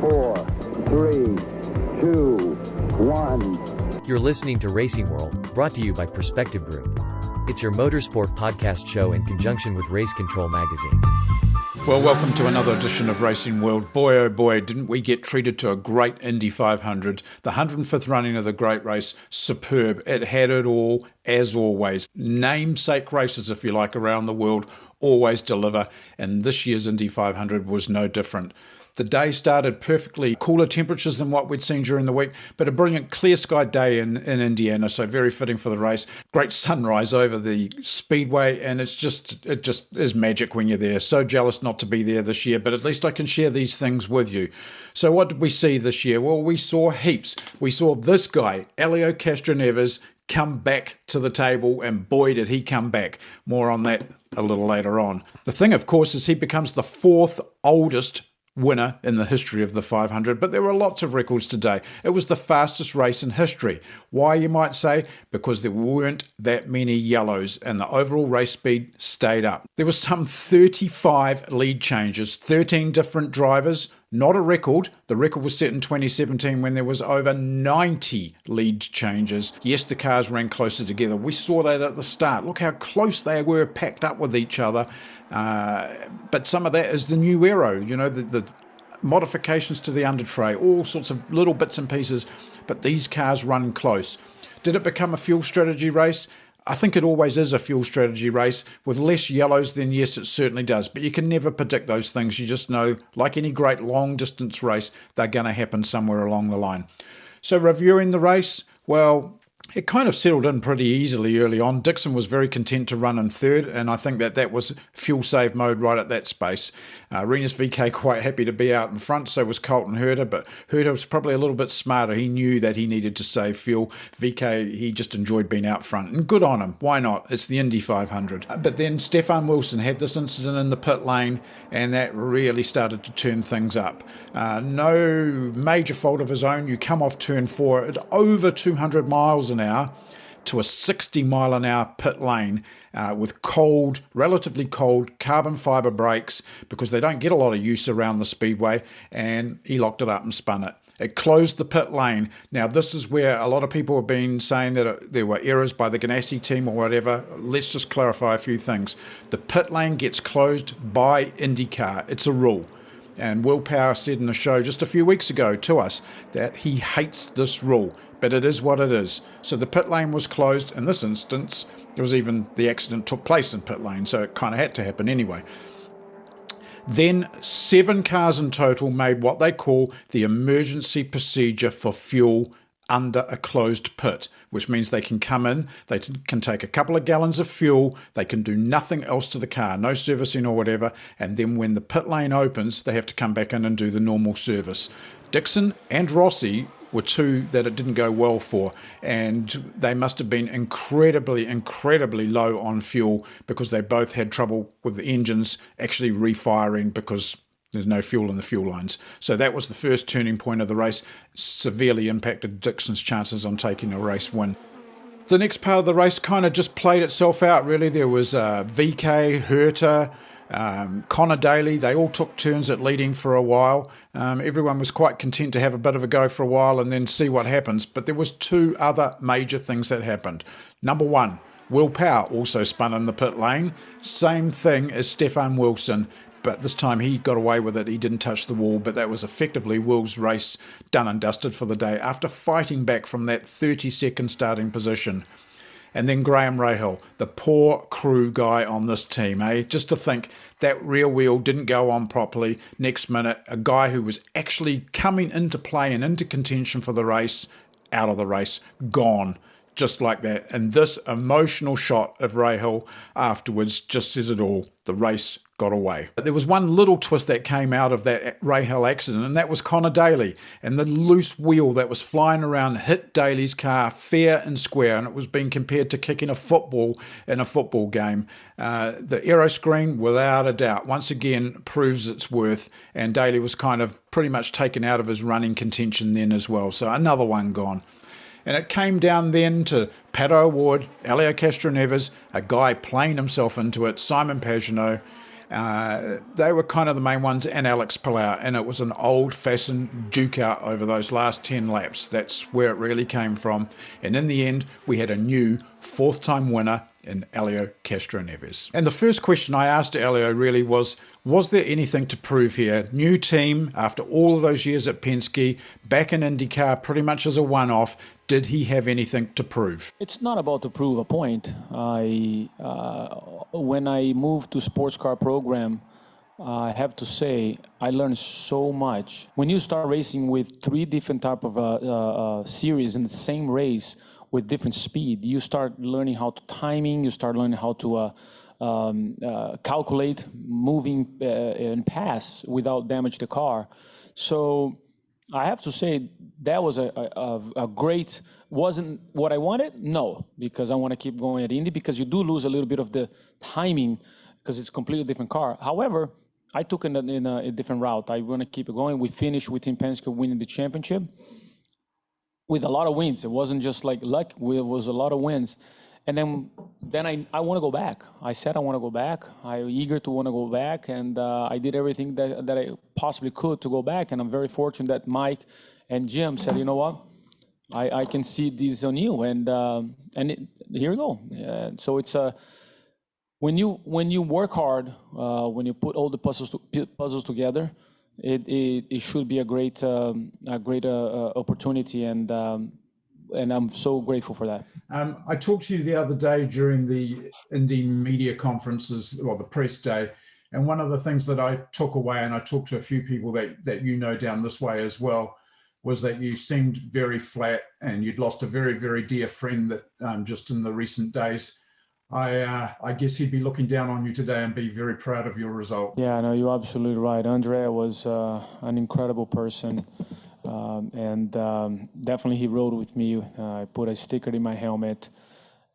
4, 3, 2, 1. You're listening to Racing World, brought to you by Perspective Group. It's your motorsport podcast show in conjunction with Race Control Magazine. Well, welcome to another edition of Racing World. Boy, oh boy, didn't we get treated to a great Indy 500. The 105th running of the great race, superb. It had it all, as always. Namesake races, if you like, around the world always deliver, and this year's Indy 500 was no different. The day started perfectly, cooler temperatures than what we'd seen during the week, but a brilliant clear sky day in Indiana, so very fitting for the race. Great sunrise over the speedway, and it just is magic when you're there. So jealous not to be there this year, but at least I can share these things with you. So what did we see this year? Well, we saw heaps. We saw this guy, Helio Castroneves, come back to the table, and boy did he come back. More on that a little later on. The thing, of course, is he becomes the fourth oldest winner in the history of the 500, but there were lots of records today. It was the fastest race in history. Why, you might say? Because there weren't that many yellows and the overall race speed stayed up. There was some 35 lead changes, 13 different drivers, not a record. The record was set in 2017 when there was over 90 lead changes. Yes, the cars ran closer together. We saw that at the start. Look how close they were packed up with each other. But some of that is the new aero, you know, the modifications to the under tray, all sorts of little bits and pieces. But these cars run close. Did it become a fuel strategy race? I think it always is a fuel strategy race. With less yellows, then yes, it certainly does. But you can never predict those things. You just know, like any great long-distance race, they're going to happen somewhere along the line. So reviewing the race, well, it kind of settled in pretty easily early on. Dixon was very content to run in third, and I think that was fuel save mode right at that space. Rinus VeeKay quite happy to be out in front, so was Colton Herta, but Herta was probably a little bit smarter. He knew that he needed to save fuel. VeeKay, he just enjoyed being out front, and good on him. Why not? It's the Indy 500. But then Stefan Wilson had this incident in the pit lane, and that really started to turn things up. No major fault of his own. You come off turn 4 at over 200 miles an hour to a 60 mile an hour pit lane with cold, relatively cold carbon fiber brakes because they don't get a lot of use around the speedway, and he locked it up and spun it. It closed the pit lane. Now, this is where a lot of people have been saying that there were errors by the Ganassi team or whatever. Let's just clarify a few things. The pit lane gets closed by IndyCar. It's a rule. And Will Power said in the show just a few weeks ago to us that he hates this rule, but it is what it is. So the pit lane was closed. In this instance, there was even the accident took place in pit lane, so it kind of had to happen anyway. Then 7 cars in total made what they call the emergency procedure for fuel under a closed pit, which means they can come in, they can take a couple of gallons of fuel, they can do nothing else to the car, no servicing or whatever, and then when the pit lane opens, they have to come back in and do the normal service. Dixon and Rossi were two that it didn't go well for, and they must have been incredibly low on fuel because they both had trouble with the engines actually refiring because there's no fuel in the fuel lines. So that was the first turning point of the race, severely impacted Dixon's chances on taking a race win. The next part of the race kind of just played itself out, really. There was VeeKay, Herta, Connor Daly. They all took turns at leading for a while. Everyone was quite content to have a bit of a go for a while and then see what happens. But there was 2 other major things that happened. Number 1, Will Power also spun in the pit lane. Same thing as Stefan Wilson, but this time he got away with it. He didn't touch the wall, but that was effectively Will's race done and dusted for the day after fighting back from that 30-second starting position. And then Graham Rahal, the poor crew guy on this team, eh? Just to think that rear wheel didn't go on properly. Next minute, a guy who was actually coming into play and into contention for the race, out of the race, gone. Just like that. And this emotional shot of Rahal afterwards just says it all. The race got away. But there was one little twist that came out of that Rahal accident, and that was Connor Daly. And the loose wheel that was flying around hit Daly's car fair and square, and it was being compared to kicking a football in a football game. The aero screen, without a doubt, once again proves its worth, and Daly was kind of pretty much taken out of his running contention then as well. So another one gone. And it came down then to Pato Award, Helio Castroneves, a guy playing himself into it, Simon Pagenaud, They were kind of the main ones, and Alex Palau, and it was an old-fashioned duke out over those last 10 laps. That's where it really came from. And in the end, we had a new fourth-time winner in Elio Castroneves. And the first question I asked Elio really was there anything to prove here? New team, after all of those years at Penske, back in IndyCar pretty much as a one-off. Did he have anything to prove? It's not about to prove a point. When I moved to sports car program, I have to say I learned so much. When you start racing with three different type of series in the same race with different speed, you start learning how to timing. You start learning how to calculate moving and pass without damage the car. So I have to say that was a great, wasn't what I wanted? No, because I want to keep going at Indy, because you do lose a little bit of the timing because it's a completely different car. However, I took it in a different route. I want to keep it going. We finished with Team Penske winning the championship with a lot of wins. It wasn't just like luck, it was a lot of wins. And then I want to go back. I said I want to go back. I'm eager to want to go back, and I did everything that I possibly could to go back. And I'm very fortunate that Mike and Jim said, you know what, I can see this on you, and here we go. So it's when you work hard, when you put all the puzzles together, it should be a great opportunity, and I'm so grateful for that. I talked to you the other day during the Indy media conferences, or the press day, and one of the things that I took away, and I talked to a few people that you know down this way as well, was that you seemed very flat, and you'd lost a very, very dear friend that just in the recent days. I guess he'd be looking down on you today and be very proud of your result. Yeah, no, you're absolutely right. Andrea was an incredible person. And definitely he rode with me. I put a sticker in my helmet,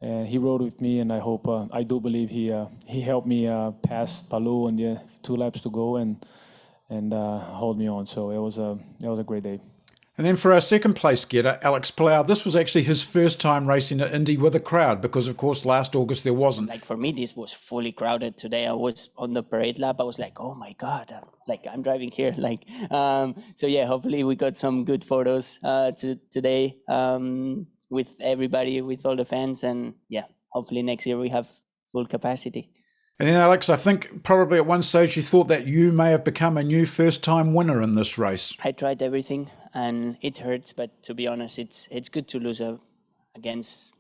and he rode with me, and I hope, I do believe he helped me pass Palou on the 2 laps to go and hold me on. So it was a great day. And then for our second place getter, Alex Palau, this was actually his first time racing at Indy with a crowd, because of course last August there wasn't. Like for me, this was fully crowded today. I was on the parade lap. I was like, oh my God, like I'm driving here. Like, so yeah, hopefully we got some good photos today with everybody, with all the fans, and yeah, hopefully next year we have full capacity. And then, Alex, I think probably at one stage you thought that you may have become a new first-time winner in this race. I tried everything, and it hurts, but to be honest, it's good to lose against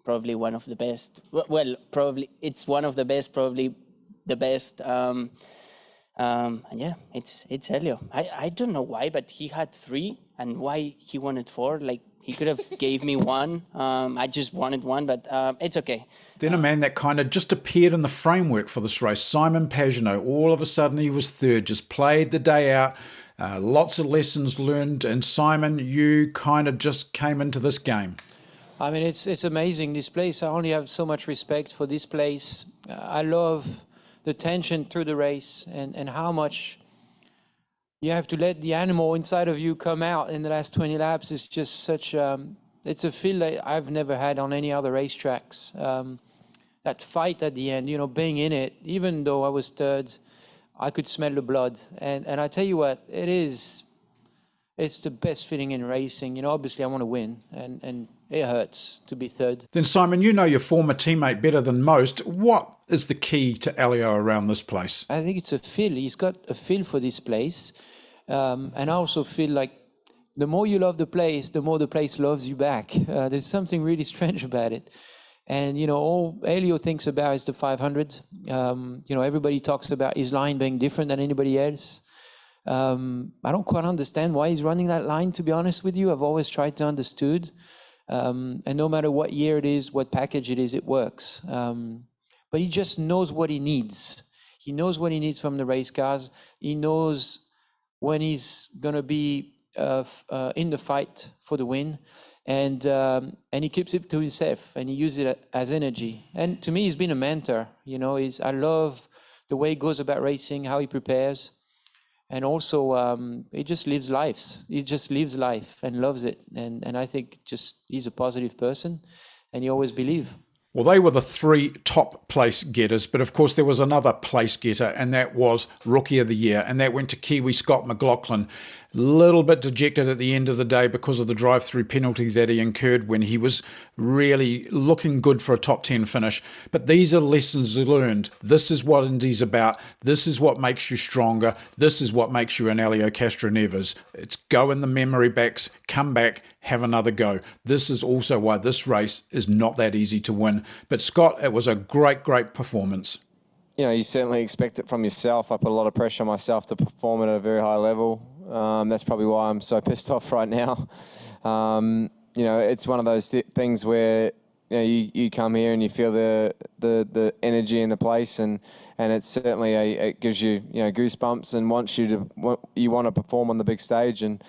probably one of the best. Well, probably it's one of the best, probably the best. And yeah, it's Helio. I don't know why, but he had 3, and why he wanted 4. Like, he could have gave me 1. I just wanted 1, but it's okay. Then a man that kind of just appeared in the framework for this race, Simon Pagenaud, all of a sudden he was third, just played the day out, lots of lessons learned. And Simon, you kind of just came into this game. I mean, it's amazing, this place. I only have so much respect for this place. I love the tension through the race, and how much you have to let the animal inside of you come out in the last 20 laps. It's just such it's a feel that I've never had on any other racetracks. That fight at the end, you know, being in it, even though I was third, I could smell the blood. And I tell you what, it's the best feeling in racing. You know, obviously I want to win, and it hurts to be third. Then Simon, you know your former teammate better than most. What is the key to Elio around this place? I think it's a feel. He's got a feel for this place. And I also feel like the more you love the place, the more the place loves you back. There's something really strange about it. And, you know, all Elio thinks about is the 500. You know, everybody talks about his line being different than anybody else. I don't quite understand why he's running that line, to be honest with you. I've always tried to understand. And no matter what year it is, what package it is, it works. But he just knows what he needs. He knows what he needs from the race cars. He knows when he's going to be in the fight for the win. And he keeps it to himself, and he uses it as energy. And to me, he's been a mentor. You know, I love the way he goes about racing, how he prepares. And also, he just lives life. He just lives life and loves it. And I think just he's a positive person, and he always believes. Well, they were the three top place getters, but of course there was another place getter, and that was Rookie of the Year, and that went to Kiwi Scott McLaughlin. Little bit dejected at the end of the day because of the drive-through penalty that he incurred when he was really looking good for a top 10 finish. But these are lessons learned. This is what Indy's about. This is what makes you stronger. This is what makes you an Helio Castroneves. It's go in the memory banks, come back, have another go. This is also why this race is not that easy to win. But Scott, it was a great, great performance. You know, you certainly expect it from yourself. I put a lot of pressure on myself to perform at a very high level. That's probably why I'm so pissed off right now. You know, it's one of those things where you come here and you feel the energy in the place, and it's certainly it gives you goosebumps and you want to perform on the big stage. And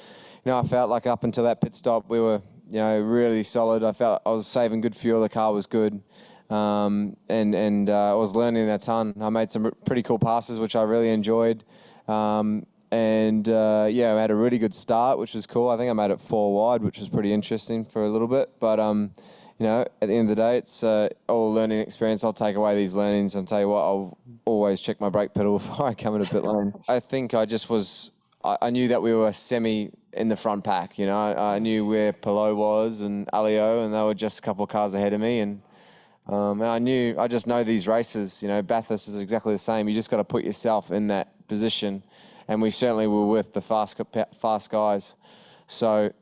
I felt like up until that pit stop we were really solid. I felt I was saving good fuel. The car was good. And I was learning a ton. I made some pretty cool passes, which I really enjoyed. I had a really good start, which was cool. I think I made it 4 wide, which was pretty interesting for a little bit. But, at the end of the day, it's all a learning experience. I'll take away these learnings and tell you what, I'll always check my brake pedal before I come into pit lane. I think I knew that we were semi in the front pack. I knew where Pagenaud was and Helio, and they were just a couple of cars ahead of me. And I just know these races. Bathurst is exactly the same. You just got to put yourself in that position. And we certainly were with the fast guys. So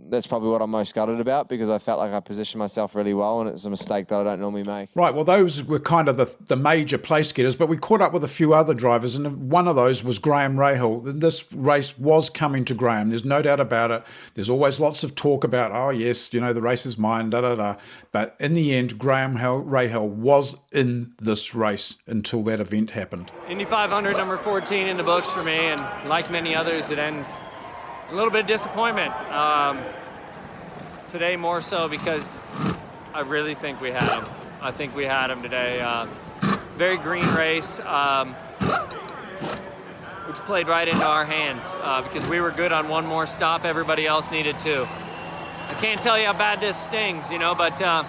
that's probably what I'm most gutted about, because I felt like I positioned myself really well, and it's a mistake that I don't normally make. Right, well, those were kind of the major place getters, but we caught up with a few other drivers, and one of those was Graham Rahal. This race was coming to Graham. There's no doubt about it. There's always lots of talk about, oh, yes, the race is mine, da-da-da. But in the end, Graham Rahal was in this race until that event happened. Indy 500, number 14 in the books for me, and like many others, it ends a little bit of disappointment. Today more so because I really think we had him. I think we had him today. Very green race, which played right into our hands because we were good on one more stop. Everybody else needed to. I can't tell you how bad this stings, but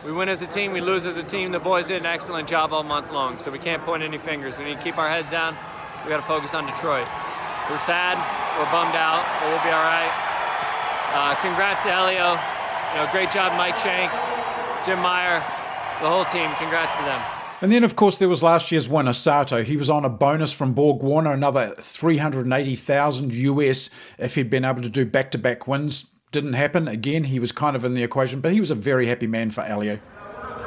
we win as a team, we lose as a team. The boys did an excellent job all month long, so we can't point any fingers. We need to keep our heads down. We got to focus on Detroit. We're sad, we're bummed out, but we'll be all right. Congrats to Helio. Great job, Mike Shank, Jim Meyer, the whole team. Congrats to them. And then, of course, there was last year's winner, Sato. He was on a bonus from Borg Warner, another $380,000 US if he'd been able to do back-to-back wins. Didn't happen. Again, he was kind of in the equation, but he was a very happy man for Helio.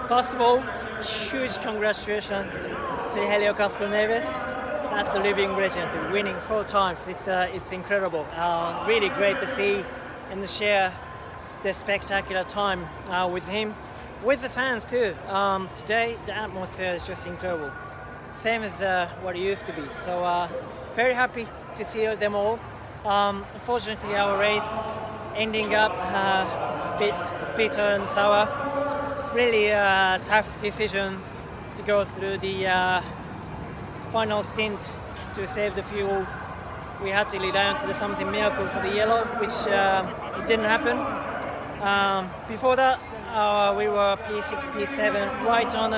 First of all, huge congratulations to Helio Castroneves. That's a living legend, winning 4 times. It's incredible. Really great to see and share the spectacular time with him, with the fans too. Today, the atmosphere is just incredible. Same as what it used to be. So very happy to see them all. Unfortunately, our race ending up bit bitter and sour. Really tough decision to go through the final stint to save the fuel. We had to lead down to something miracle for the yellow, which it didn't happen. Before that, we were P6, P7, right on,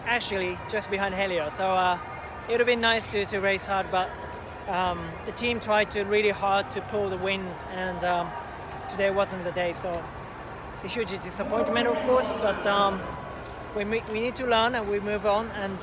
actually just behind Helio. So it would have been nice to race hard, but the team tried to really hard to pull the win, and today wasn't the day. So it's a huge disappointment, of course, but we need to learn and we move on. And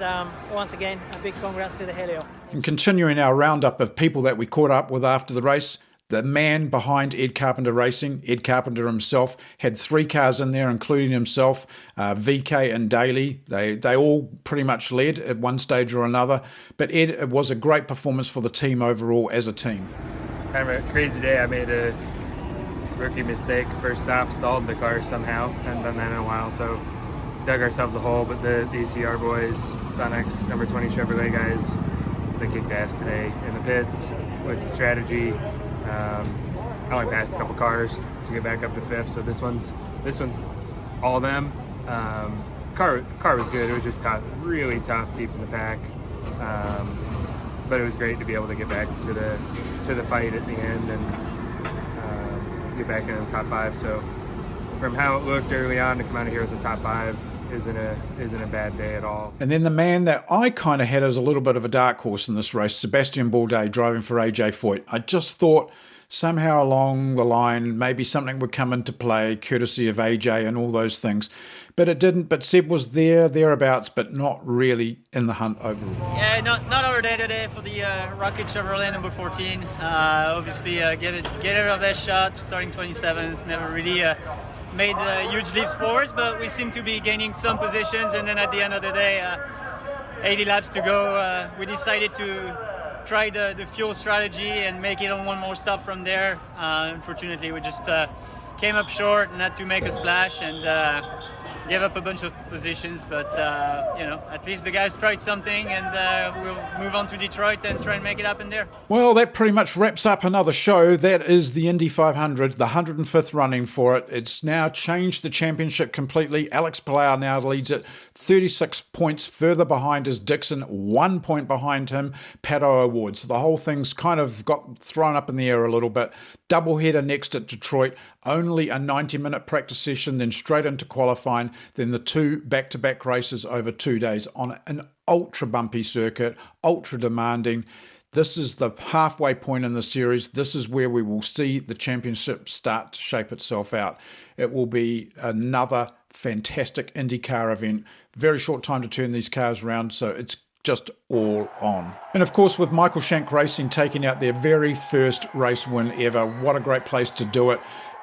once again, a big congrats to the Helio. And continuing our roundup of people that we caught up with after the race, the man behind Ed Carpenter Racing, Ed Carpenter himself, had 3 cars in there, including himself, VK and Daly. They all pretty much led at one stage or another. But Ed, it was a great performance for the team overall as a team. Kind of a crazy day. I made a rookie mistake. First stop, stalled the car somehow. Hadn't done that in a while, so dug ourselves a hole. But the ECR boys, Sonex, number 20 Chevrolet guys, they kicked ass today in the pits with the strategy. I only passed a couple cars to get back up to 5th, so this one's all of them. Car was good. It was just tough, really tough deep in the pack, but it was great to be able to get back to the fight at the end and get back in the top 5. So from how it looked early on to come out of here with the top 5 isn't a bad day at all. And then the man that I kind of had as a little bit of a dark horse in this race, Sebastian Vettel driving for AJ Foyt. I just thought somehow along the line maybe something would come into play, courtesy of AJ and all those things. But it didn't. But Seb was thereabouts, but not really in the hunt overall. Yeah, not our day today for the Rocket Chevrolet number 14. Obviously, get it our best shot, starting 27th. Never really made huge leaps forwards, but we seem to be gaining some positions. And then at the end of the day, 80 laps to go, we decided to try the fuel strategy and make it on one more stop from there. Unfortunately, we just came up short and had to make a splash and gave up a bunch of positions, but at least the guys tried something, and we'll move on to Detroit and try and make it happen there. Well, that pretty much wraps up another show. That is the Indy 500, the 105th running for it. It's now changed the championship completely. Alex Palou now leads it 36 points further behind is Dixon, 1 point behind him, Pagenaud Awards. So the whole thing's kind of got thrown up in the air a little bit. Doubleheader next at Detroit, only a 90-minute practice session, then straight into qualifying, then the 2 back-to-back races over 2 days on an ultra bumpy circuit, ultra demanding. This is the halfway point in the series. This is where we will see the championship start to shape itself out. It will be another fantastic IndyCar event. Very short time to turn these cars around, so it's just all on. And of course, with Michael Shank Racing taking out their very first race win ever, what a great place to do it.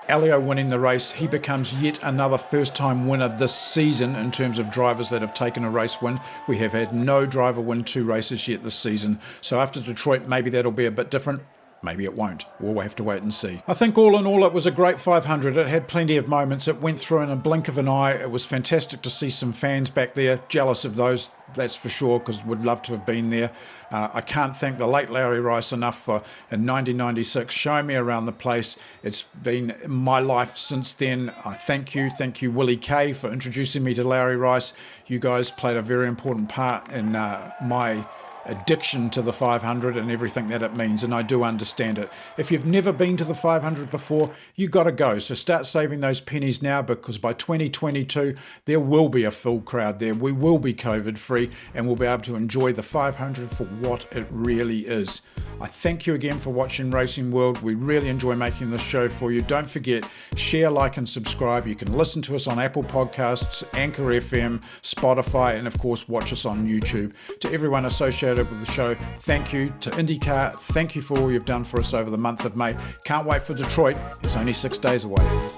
Elio winning the race, he becomes yet another first-time winner this season in terms of drivers that have taken a race win. We have had no driver win 2 races yet this season. So after Detroit, maybe that'll be a bit different. Maybe it won't. We'll have to wait and see. I think all in all, it was a great 500. It had plenty of moments. It went through in a blink of an eye. It was fantastic to see some fans back there. Jealous of those, that's for sure, because would love to have been there. I can't thank the late Larry Rice enough for, in 1996, showing me around the place. It's been my life since then. I thank you. Thank you, Willie Kay, for introducing me to Larry Rice. You guys played a very important part in my addiction to the 500 and everything that it means, and I do understand it. If you've never been to the 500 before, you got to go. So start saving those pennies now, because by 2022 there will be a full crowd there. We will be COVID free, and we'll be able to enjoy the 500 for what it really is. I thank you again for watching Racing World. We really enjoy making this show for you. Don't forget, share, like and subscribe. You can listen to us on Apple Podcasts, Anchor FM, Spotify, and of course watch us on YouTube. To everyone associated with the show, thank you. To IndyCar, thank you for all you've done for us over the month of May. Can't wait for Detroit. It's only 6 days away.